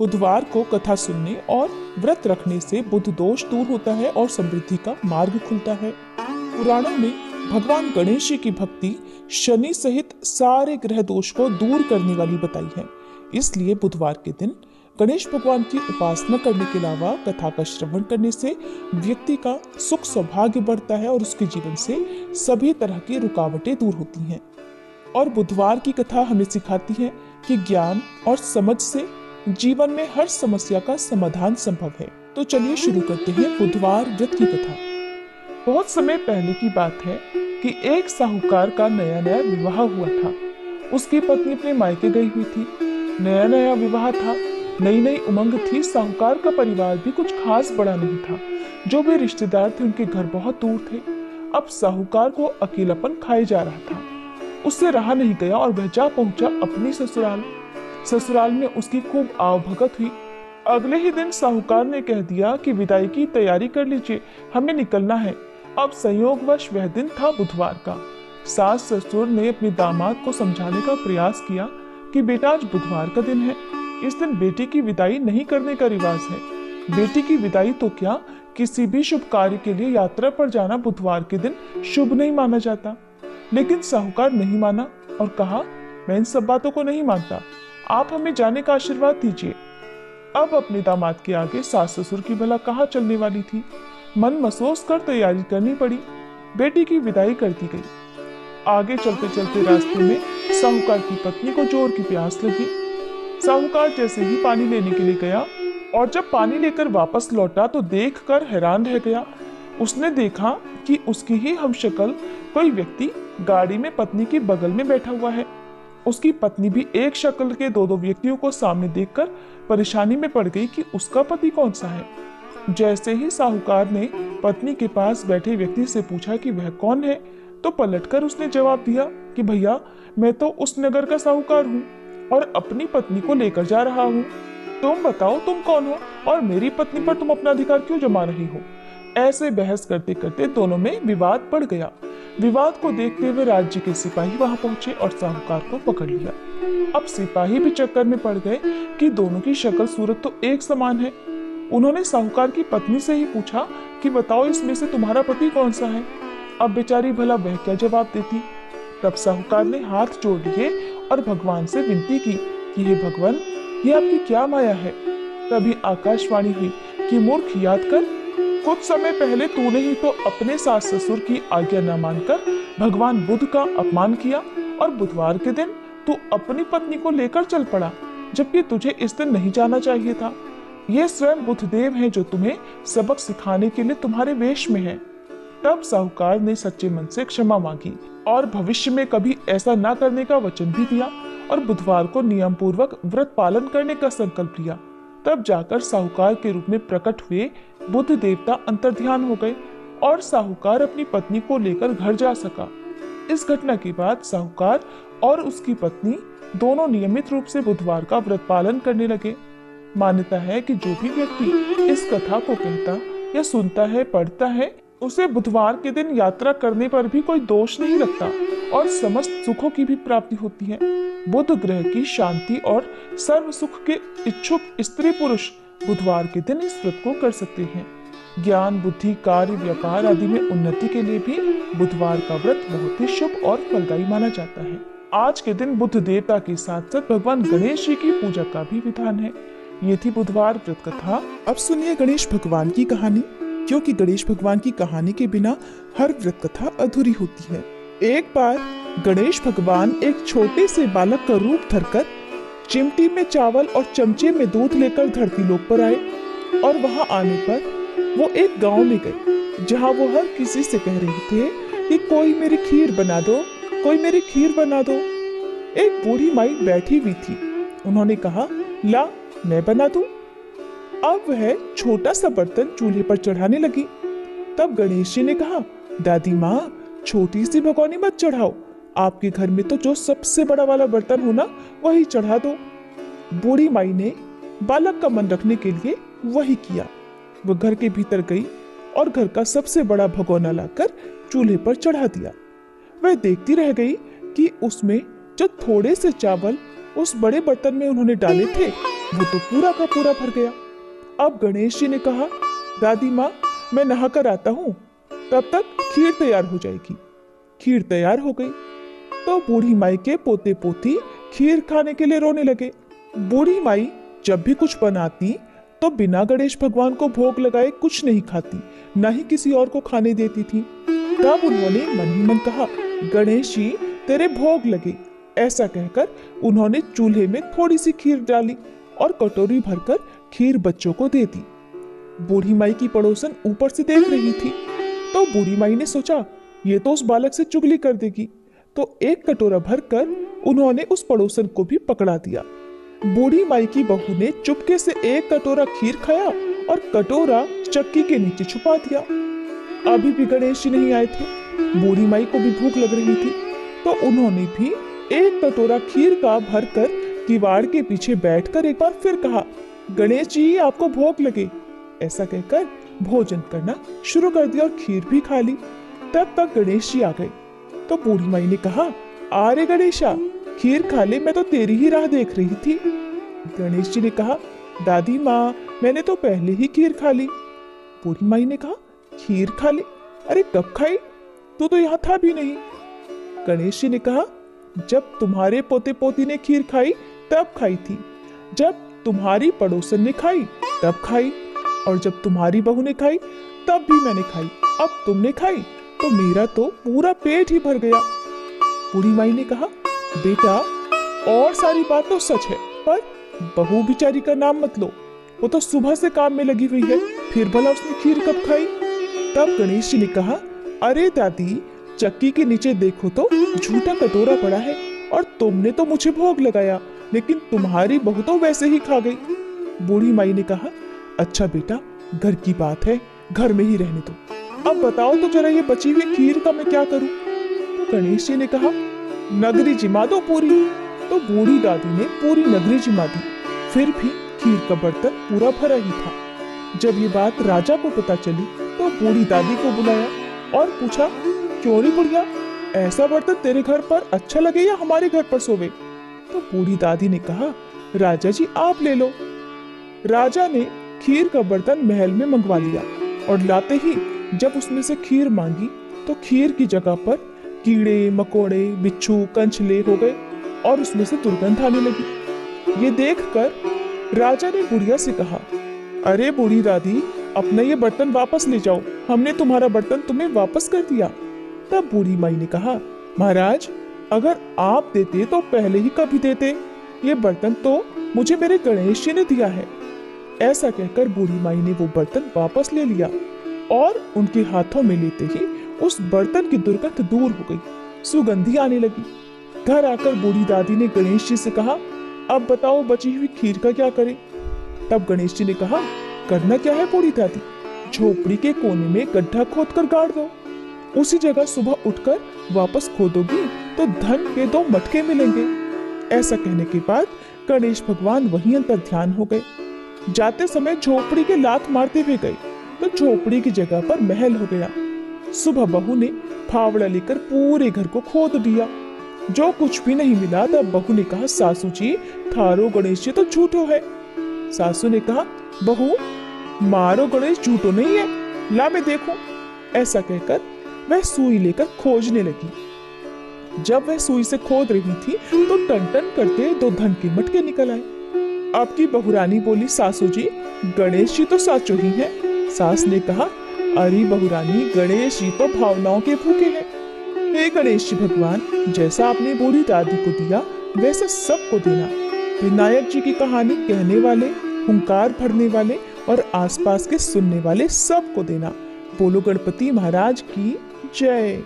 बुधवार को कथा सुनने और व्रत रखने से बुध दोष दूर होता है और समृद्धि का मार्ग खुलता है। पुराणों में भगवान गणेश जी की भक्ति शनि सहित सारे ग्रह दोष को दूर करने वाली बताई है। इसलिए बुधवार के दिन गणेश भगवान की उपासना करने के अलावा कथा का श्रवण करने से व्यक्ति का सुख सौभाग्य बढ़ता है और उसके जीवन से सभी तरह की रुकावटें दूर होती हैं। और बुधवार की कथा हमें सिखाती है कि ज्ञान और समझ से जीवन में हर समस्या का समाधान संभव है। तो चलिए शुरू करते हैं बुधवार व्रत की कथा। बहुत समय पहले की बात है कि एक साहूकार का नया नया विवाह हुआ था। उसकी पत्नी अपने मायके गई हुई थी। नया नया विवाह था, नई नई उमंग थी। साहूकार का परिवार भी कुछ खास बड़ा नहीं था। जो भी रिश्तेदार थे उनके घर बहुत दूर थे। अब साहूकार को अकेलापन खाए जा रहा था। उससे रहा नहीं गया और वह जा पहुंचा अपनी ससुराल। ससुराल में उसकी खूब आवभगत हुई। अगले ही दिन साहूकार ने कह दिया कि विदाई की तैयारी कर लीजिए, हमें निकलना है। अब संयोगवश वह दिन था बुधवार का। सास ससुर ने अपने दामाद को समझाने का प्रयास किया कि बेटा आज बुधवार का दिन है, इस दिन बेटी की विदाई नहीं करने का रिवाज है। बेटी की विदाई तो क्या, किसी भी शुभ कार्य के लिए यात्रा पर जाना बुधवार के दिन शुभ नहीं माना जाता। लेकिन साहूकार नहीं माना और कहा, मैं इन सब बातों को नहीं मानता, आप हमें जाने का आशीर्वाद दीजिए। अब अपने दामाद के आगे सास ससुर की भला कहाँ चलने वाली थी। मन महसूस कर तैयारी करनी पड़ी। बेटी की विदाई कर दी गई। आगे चलते चलते रास्ते में साहूकार की पत्नी को जोर की प्यास लगी। साहूकार जैसे ही पानी लेने के लिए गया और जब पानी लेकर वापस लौटा तो देखकर हैरान रह गया। उसने देखा कि उसकी ही हमशक्ल कोई व्यक्ति गाड़ी में पत्नी के बगल में बैठा हुआ है। उसकी पत्नी भी एक शक्ल के दो व्यक्तियों को सामने देखकर परेशानी में पड़ गई कि उसका पति कौन सा है। जैसे ही साहूकार ने पत्नी के पास बैठे व्यक्ति से पूछा कि वह कौन है, तो पलटकर उसने जवाब दिया कि भैया, मैं तो उस नगर का साहूकार हूँ और अपनी पत्नी को लेकर जा रहा हूँ। तुम बताओ तुम कौन हो और मेरी पत्नी पर तुम अपना अधिकार क्यों जमा रही हो। ऐसे बहस करते करते दोनों में विवाद बढ़ गया। विवाद को देखते हुए राज्य के सिपाही वहां पहुंचे और साहूकार को पकड़ लिया। अब सिपाही भी चक्कर में पड़ गए कि दोनों की शक्ल सूरत तो एक समान है। उन्होंने साहूकार की पत्नी से ही पूछा कि बताओ इसमें से तुम्हारा पति कौन सा है। अब बेचारी भला वह क्या जवाब देती। तब साहूकार ने हाथ जोड़ लिए और भगवान से विनती की कि हे भगवान, ये आपकी क्या माया है। तभी आकाशवाणी हुई कि मूर्ख, याद कर, कुछ समय पहले तूने ही तो अपने सास ससुर की आज्ञा न मानकर भगवान बुध का अपमान किया और बुधवार के दिन तू अपनी पत्नी को लेकर चल पड़ा, जबकि तुझे इस दिन नहीं जाना चाहिए था। ये स्वयं बुधदेव हैं जो तुम्हें सबक सिखाने के लिए तुम्हारे वेश में हैं। तब साहूकार ने सच्चे मन से क्षमा मांगी और भविष्य में कभी ऐसा न करने का वचन भी दिया और बुधवार को नियम पूर्वक व्रत पालन करने का संकल्प लिया। तब जाकर साहूकार के रूप में प्रकट हुए बुध देवता अंतर्ध्यान हो गए और साहूकार अपनी पत्नी को लेकर घर जा सका। इस घटना के बाद साहूकार और उसकी पत्नी दोनों नियमित रूप से बुधवार का व्रत पालन करने लगे। मान्यता है कि जो भी व्यक्ति इस कथा को कहता या सुनता है, पढ़ता है, उसे बुधवार के दिन यात्रा करने पर भी कोई दोष नहीं लगता और समस्त सुखों की भी प्राप्ति होती है। बुध ग्रह की शांति और सर्व सुख के इच्छुक स्त्री पुरुष बुधवार के दिन इस व्रत को कर सकते हैं। ज्ञान, बुद्धि, कार्य, व्यापार आदि में उन्नति के लिए भी बुधवार का व्रत बहुत ही शुभ और फलदायी माना जाता है। आज के दिन बुध देवता के साथ साथ भगवान गणेश जी की पूजा का भी विधान है। ये थी बुधवार व्रत कथा। अब सुनिए गणेश भगवान की कहानी, क्योंकि गणेश भगवान की कहानी के बिना हर व्रत कथा अधूरी होती है। एक बार गणेश भगवान एक छोटे से बालक का रूप धरकर चिमटी में चावल और चमचे में दूध लेकर धरती लोक पर आए और वहां आने पर वो एक गांव में गए जहां वो हर किसी से कह रहे थे कि कोई मेरी खीर बना दो, कोई मेरी खीर बना दो। एक बूढ़ी माई बैठी हुई थी। उन्होंने कहा, ला मैं बना दूं। अब वह छोटा सा बर्तन चूल्हे पर चढ़ाने लगी। तब गणेश जी ने कहा, दादी माँ, छोटी सी भगोनी मत चढ़ाओ, आपके घर में तो जो सबसे बड़ा वाला बर्तन हो ना, वही चढ़ा दो। बूढ़ी माई ने बालक का मन रखने के लिए वही किया। वह घर के भीतर गई और घर का सबसे बड़ा भगोना लाकर चूल्हे पर चढ़ा दिया। वह देखती रह गई कि उसमें जो थोड़े से चावल उस बड़े बर्तन में उन्होंने डाले थे वो तो पूरा का पूरा भर गया। अब गणेश जी ने कहा, दादी माँ मैं नहाकर आता हूँ, तब तक खीर तैयार हो जाएगी। खीर तैयार हो गई तो बूढ़ी माई के पोते पोती खीर खाने के लिए रोने लगे। बूढ़ी माई जब भी कुछ बनाती तो बिना गणेश भगवान को भोग लगाए कुछ नहीं खाती, न ही किसी और को खाने देती थी। तब उन्होंने मन ही मन कहा, गणेश जी तेरे भोग लगे। ऐसा कहकर उन्होंने चूल्हे में थोड़ी सी खीर डाली और कटोरी भरकर खीर बच्चों को दे दी। बूढ़ी माई की पड़ोसन ऊपर से देख रही थी तो बूढ़ी माई ने सोचा, ये तो उस बालक से चुगली कर देगी, तो एक कटोरा भरकर उन्होंने उस पड़ोसन को भी पकड़ा दिया। बूढ़ी माई की बहू ने चुपके से एक कटोरा खीर खाया और कटोरा चक्की के नीचे छुपा दिया। अभी भी गणेश जी नहीं आए थे। बूढ़ी माई को भी भूख लग रही थी तो उन्होंने भी एक कटोरा खीर का भरकर किवाड़ के पीछे बैठकर एक बार फिर कहा, गणेश जी आपको भूख लगे। ऐसा कहकर भोजन करना शुरू कर दिया और खीर भी खा ली। तब तक गणेश जी आ गए तो बूढ़ी माई ने कहा, अरे गणेशा खीर खा ले, मैं तो तेरी ही राह देख रही थी। गणेश जी ने कहा, दादी माँ मैंने तो पहले ही खीर खा ली। बूढ़ी माई ने कहा, खीर खा ली? अरे कब खाई? तू तो यहाँ था भी नहीं। गणेश जी ने कहा, जब तुम्हारे पोते पोती ने खीर खाई तब खाई थी, जब तुम्हारी पड़ोसन ने खाई तब खाई, और जब तुम्हारी बहू ने खाई तब भी मैंने खाई। अब तुमने खाई तो मेरा तो पूरा पेट ही भर गया। बूढ़ी माई ने कहा, बेटा और सारी बात तो सच है, पर बहू बिचारी का नाम मत लो, वो तो सुबह से काम में लगी हुई है, फिर भला उसने खीर कब खाई? तब गणेश जी ने कहा, अरे दादी चक्की के नीचे देखो तो झूठा कटोरा पड़ा है, और तुमने तो मुझे भोग लगाया, लेकिन तुम्हारी बहू तो वैसे ही खा गई। बूढ़ी माई ने कहा, अच्छा बेटा घर की बात है, घर में ही रहने दो। अब बताओ तो जरा ये बची हुई खीर का मैं क्या करूं? तो गणेश जी ने कहा, नगरी जिमा दो पूरी। तो बूढ़ी दादी ने पूरी नगरी जिमा दी, फिर भी खीर का बर्तन पूरा भरा ही था। जब ये बात राजा को पता चली तो बूढ़ी दादी को बुलाया और पूछा, क्यों रे बुढ़िया, ऐसा बर्तन तेरे घर पर अच्छा लगे या हमारे घर पर सोवे? तो बूढ़ी दादी ने कहा, राजा जी आप ले लो। राजा ने खीर का बर्तन महल में मंगवा लिया और लाते ही जब उसमें से खीर मांगी तो खीर की जगह पर कीड़े मकोड़े बिच्छू कंचले हो गए और उसमें से दुर्गंध आने लगी। ये देखकर राजा ने बुढ़िया से कहा, अरे बूढ़ी दादी अपना ये बर्तन वापस ले जाओ, हमने तुम्हारा बर्तन तुम्हें वापस कर दिया। तब बूढ़ी माई ने कहा, महाराज अगर आप देते तो पहले ही कभी देते, ये बर्तन तो मुझे मेरे गणेश जी ने दिया है। ऐसा कहकर बूढ़ी माई ने वो बर्तन वापस ले लिया और उनके हाथों में लेते ही उस बर्तन की दुर्गंध दूर हो गई, सुगंधी आने लगी। घर आकर बूढ़ी दादी ने गणेश जी से कहा, अब बताओ बची हुई खीर का क्या करें? तब गणेश जी ने कहा, करना क्या है बूढ़ी दादी, झोपड़ी के कोने में गड्ढा खोदकर गाड़ दो, उसी जगह सुबह उठकर वापस खोदोगी तो धन के 2 मटके मिलेंगे। ऐसा कहने के बाद गणेश भगवान वहीं अंतर ध्यान हो गए। जाते समय झोपड़ी के लात मारते हुए गए तो झोपड़ी की जगह पर महल हो गया। सुबह बहू ने फावड़ा लेकर पूरे घर को खोद दिया, जो कुछ भी नहीं मिला। तब बहू ने कहा, सासू जी थारो गणेश जी तो झूठो है। सासू ने कहा, बहू मारो गणेश झूठो नहीं है, ला मैं देखूं। ऐसा कहकर वह सुई लेकर खोजने लगी। जब वह सुई से खोद रही थी तो टन टन करते 2 धन के मटके निकल आए। अब की बहुरानी बोली, सासू जी गणेश जी तो साचो ही है। सास ने कहा, अरे बहुरानी गणेश जी तो भावनाओं के भूखे हैं। हे गणेश जी भगवान, जैसा आपने बूढ़ी दादी को दिया वैसा सबको देना। विनायक जी की कहानी कहने वाले, हुंकार भरने वाले और आसपास के सुनने वाले सबको देना। बोलो गणपति महाराज की जय।